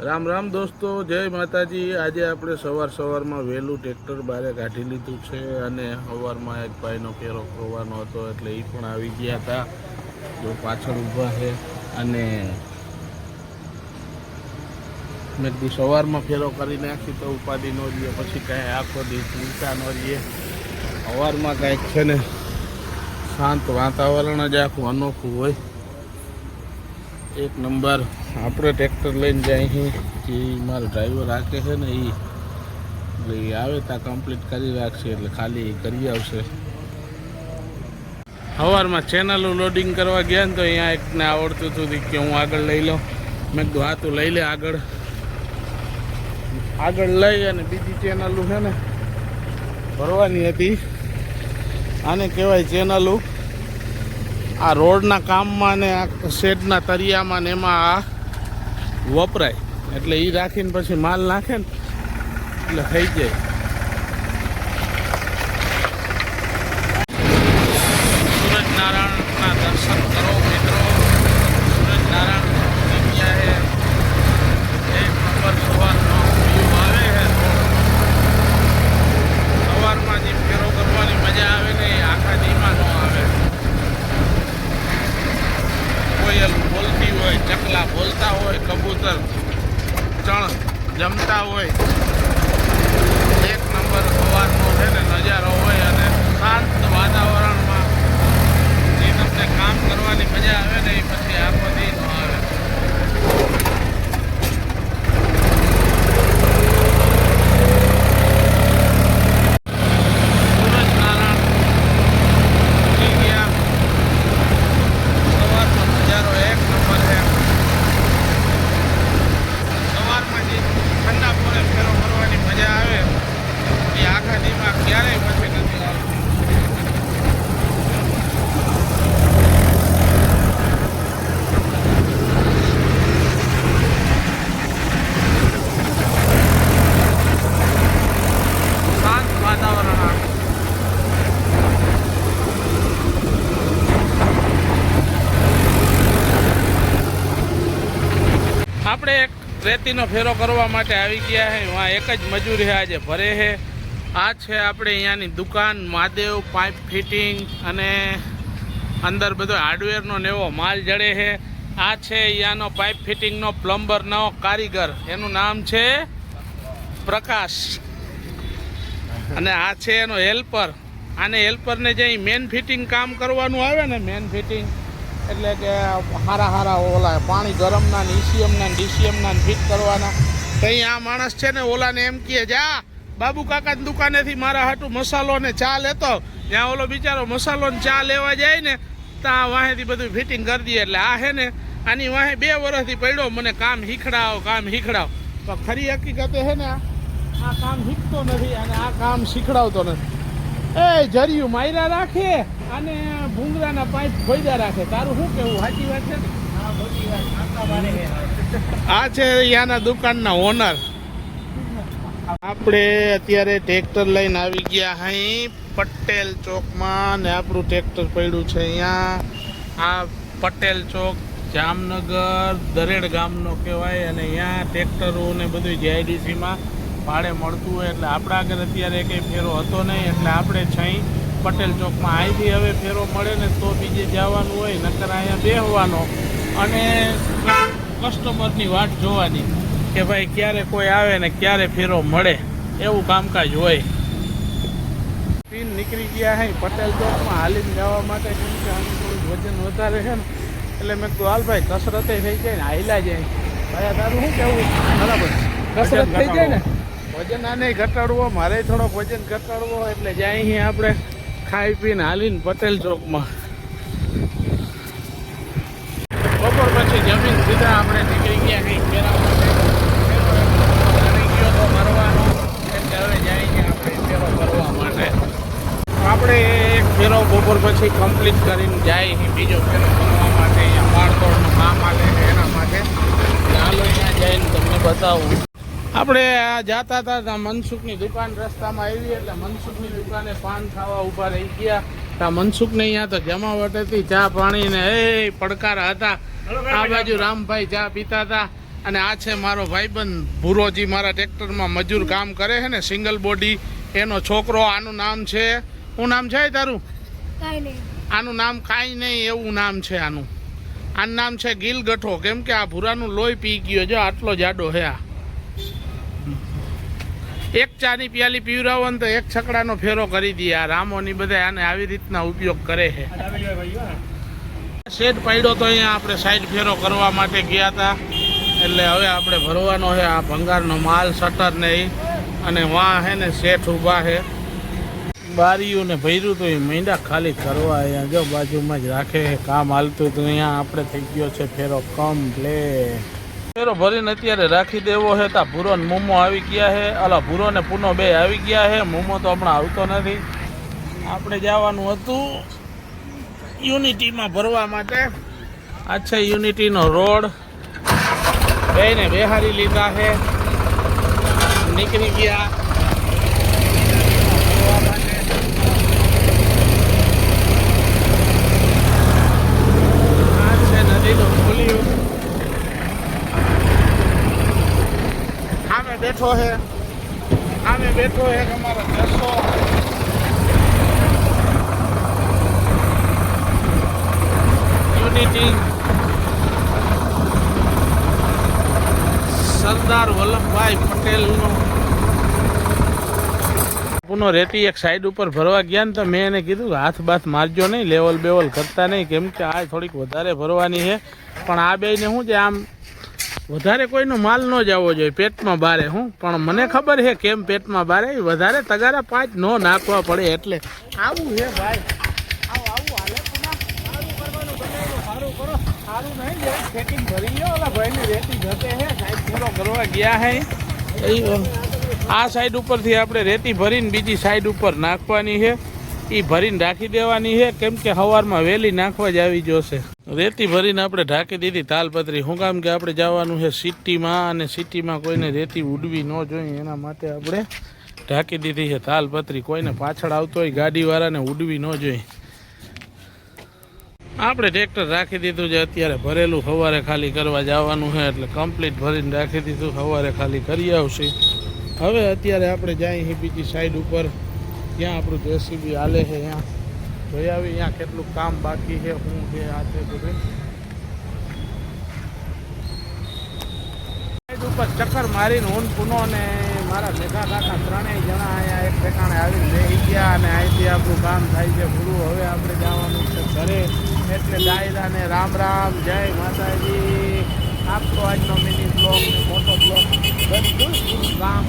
રામ રામ દોસ્તો, જય માતાજી। આજે આપણે સવારમાં વહેલું ટ્રેક્ટર બહાર કાઢી લીધું છે અને સવારમાં એક ભાઈનો ફેરો કરવાનો હતો એટલે એ પણ આવી ગયા હતા। જો પાછળ ઊભા છે અને મેં કીધું સવારમાં ફેરો કરી નાખી તો ઉપાધિ ન રહીએ, પછી કાંઈ આખો દી ચિંતા ન રહીએ। સવારમાં કાંઈક છે ને શાંત વાતાવરણ જ આખું અનોખું હોય। એક નંબર આપણે ટ્રેક્ટર લઈને જાય છે, જે મારો ડ્રાઈવર રાખે છે ને એ આવે ત્યાં કમ્પ્લીટ કરી રાખશે, એટલે ખાલી કરી આવશે। સવારમાં ચેનલો લોડિંગ કરવા ગયા ને તો અહીંયા એકને આવડતું હતું કે હું આગળ લઈ લઉં। મેં કીધું હા તું લઈ લે આગળ લઈ અને બીજી ચેનલો છે ને ભરવાની હતી। આને કહેવાય ચેનલો। આ રોડના કામમાં ને આ શેડના તરિયામાં ને એમાં આ વપરાય, એટલે એ રાખીને પછી માલ નાખે ને એટલે થઈ જાય। સૂરજનારાયણના દર્શન કરો મિત્રો। સૂરજનારાયણ જગ્યાએ એક નંબર સવારનો વ્યૂ આવે છે। સવારમાં જે ફેરો કરવાની મજા આવે ને એ આખા દીમાં ન આવે। કોયલ બોલતી હોય, ચકલા બોલતા હોય, કબૂતર ચણ જમતા હોય, એક નંબર સવારનો છે ને નજારો હોય અને શાંત વાતાવરણમાં જે તમને કામ કરવાની મજા આવે ને એ પછી આખો દી ન આવે। આપણે એક રેતીનો ફેરો કરવા માટે આવી ગયા છે। વहाँ એક જ મજૂર છે આજે ભરે છે। આ છે આપણે અહીંયાની દુકાન મહાદેવ પાઇપ ફિટિંગ અને અંદર બધો હાર્ડવેરનો ને એવો માલ જડે છે। આ છે અહીંયાનો પાઇપ ફિટિંગનો પ્લમ્બરનો કારીગર, એનું નામ છે પ્રકાશ, અને આ છે એનો હેલ્પર। આને હેલ્પરને જે મેન ફિટિંગ કામ કરવાનું આવે ને, મેન ફિટિંગ એટલે કે હારા ઓલા પાણી ગરમના ને ઈસીએમના ને ડીસીએમના ફિટ કરવાના। તો અહીંયા આ માણસ છે ને ઓલાને એમ કહે જા બાબુ કાકાની દુકાનેથી મારા હાટું મસાલો ને ચા લેતો, જ્યાં ઓલો બિચારો મસાલો ને ચા લેવા જાય ને ત્યાં વાહેથી બધું ફિટિંગ કરી દે। એટલે આ છે ને આની વાહે 2 વર્ષથી પડ્યો મને કામ શીખડાવો તો ખરી હકીકતે છે ને આ કામ શીખતો નથી અને આ કામ શીખડાવતો નથી। એ જરિયું માયરા રાખે અને ભૂંગરાના પાઇપ ખોઈદા રાખે। તારું શું કેવું, સાચી વાત છે ને? આ છે અહીંયાના દુકાનના ઓનર। આપણે અત્યારે ટ્રેક્ટર લઈને આવી ગયા અહીં પટેલ ચોકમાં, ને આપણું ટ્રેક્ટર પડ્યું છે અહીંયા। આ પટેલ ચોક જામનગર દરેડ ગામનો કહેવાય, અને અહીંયા ટ્રેક્ટરો ને બધું જીઆઈડીસીમાં ભાડે મળતું હોય। એટલે આપણા આગળ અત્યારે કંઈ ફેરો હતો નહીં, એટલે આપણે છઈ પટેલ ચોકમાં અહીંથી હવે ફેરો મળે ને તો બીજે જવાનું હોય, નકર અહીંયા બેસવાનો અને કસ્ટમરની વાટ જોવાની કે ભાઈ ક્યારે કોઈ આવે ને ક્યારે ફેરો મળે, એવું કામકાજ હોય। ટીન નીકળી ગયા હે પટેલ ચોકમાં હાલીને જવા માટે, કેમ કે આનું થોડું વજન વધારે છે ને, એટલે મેં કીધું હાલ ભાઈ કસરતે થઈ જાય ને હાઈલા જાય। ભાઈ તારું શું કહેવું? બરાબર કસરત થઈ જાય ને, વજન આને ઘટાડવો, મારે થોડોક વજન ઘટાડવો, એટલે જાય અહીં આપણે ખાઈ પીને હાલીને પટેલ ચોકમાં। બપોર પછી જમીન સીધા આપણે નીકળી ગયા કંઈક ફેરા માટે, ગયો તો ભરવાનો, એટલે હવે જાય આપણે ફેરો ભરવા માટે। આપણે એક ફેરો બપોર પછી કમ્પ્લીટ કરીને જાય બીજો ફેરો ભરવા માટે, અહીંયા માળતોડનું કામ આવે છે એના માટે। ચાલો અહીંયા જઈને તમને બતાવું। આપણે જતા હતા મનસુખની દુકાન રસ્તામાં આવી, એટલે મનસુખની દુકાને પાન ખાવા ઊભા રહી ગયા। મનસુખને અહીંયા તો જમાવટ હતી, ચા પાણી ને એ પડકાર હતા। આ બાજુ રામભાઈ ચા પીતા હતા અને આ છે મારો ભાઈબંધ ભૂરોજી, મારા ટ્રેક્ટરમાં મજૂર કામ કરે છે ને, સિંગલ બોડી, એનો છોકરો. આનું નામ છે, શું નામ છે તારું? આનું નામ કાંઈ નહીં એવું નામ છે આનું. આનું નામ છે ગિલ ગઠો, કેમ કે આ ભૂરાનું લોહી પી ગયો. જો આટલો જાડો હે આ. એક ચાની પ્યાલી પીવરાવો ને તો એક છકડાનો ફેરો કરી દે. આ રામોની બધા આને આવી રીતના ઉપયોગ કરે છે. શેડ પાડ્યો તો અહીંયા આપણે સાઈડ ફેરો કરવા માટે ગયા હતા. એટલે હવે આપણે ભરવાનો છે આ ભંગારનો માલ, શટર ને એ. અને વાં હે ને શેઠ ઊભા છે. બારીયું ને ભર્યું તો એ મહિના ખાલી કરવા અહીંયા જો બાજુમાં જ રાખે કામ હાલતું હતું. અહીંયા આપણે થઈ ગયો છે ફેરો કમ્પ્લેટ. ફેરો ભરીને અત્યારે રાખી દેવો છે. તા ભૂરો ને મોમો આવી ગયા છે. અલા ભૂરો ને પૂનો બે આવી ગયા છે. મોમો તો હમણાં આવતો નથી. આપણે જવાનું હતું યુનિટીમાં ભરવા માટે. આ છે યુનિટીનો રોડ. બેને બેહારી લીધા છે, નીકળી ગયા. આ છે નદીનું ખુલ્યું. આમે બેઠો છે, આમે બેઠો છે તમારો જસો. યુનિટી સરદાર વલ્લભભાઈ પટેલનો પુનો રેતી એક સાઈડ ઉપર ભરવા ગયા ને તો મેં એને કીધું કે હાથ બાથ મારજો નહીં, લેવલ બેવલ કરતા નહીં, કેમ કે આ થોડીક વધારે ભરવાની છે. પણ આ બેને શું છે, આમ વધારે કોઈનો માલ ન જવો જોઈએ પેટમાં બારે. હું પણ મને ખબર છે કેમ પેટમાં બારે, વધારે તગારા 5 ન નાખવા પડે એટલે. આવું છે ભાઈ, આવું હાલે. સારું કરવાનું બનાવ્યું, સારું કરો. સારું નહીં જાય ખેતી ભરી લો. ઓલા ભાઈને રેતી જતે છે, સાઈડ પૂરો કરવા ગયા છે. આ સાઈડ ઉપરથી આપણે રેતી ભરીને બીજી સાઈડ ઉપર નાખવાની છે. એ ભરીને રાખી દેવાની છે, કેમ કે સવારમાં વહેલી નાખવા જ આવી જશે. રેતી ભરીને આપણે ઢાંકી દીધી તાલપત્રી. શું કામ કે આપણે જવાનું છે સિટીમાં, અને સિટીમાં કોઈને રેતી ઉડવી ન જોઈએ એના માટે આપણે ઢાંકી દીધી છે તાલપત્રી. કોઈને પાછળ આવતો હોય ગાડીવાળાને ઉડવી ન જોઈએ. આપણે ટ્રેક્ટર રાખી દીધું છે અત્યારે ભરેલું. સવારે ખાલી કરવા જવાનું છે એટલે કમ્પ્લીટ ભરીને રાખી દીધું. સવારે ખાલી કરી આવશે. હવે અત્યારે આપણે જઈએ બીજી સાઈડ ઉપર, ત્યાં આપણું જેસીબી હાલે છે. ત્યાં જોઈ આવી અહીંયા કેટલું કામ બાકી છે, શું છે, આ છે બધું. સાઈડ ઉપર ચક્કર મારીને હું પુનો ને મારા ભેગા કાકા ત્રણેય જણા અહીંયા એક ઠેકાણે આવીને બેસી ગયા. અને અહીંથી આપણું કામ થાય છે પૂરું. હવે આપણે જવાનું છે ઘરે. એટલે ડાયરાને રામ રામ, જય માતાજી. આપતો આજનો મિની બ્લોગ, મોટો બ્લોગ બધું પૂરું કામ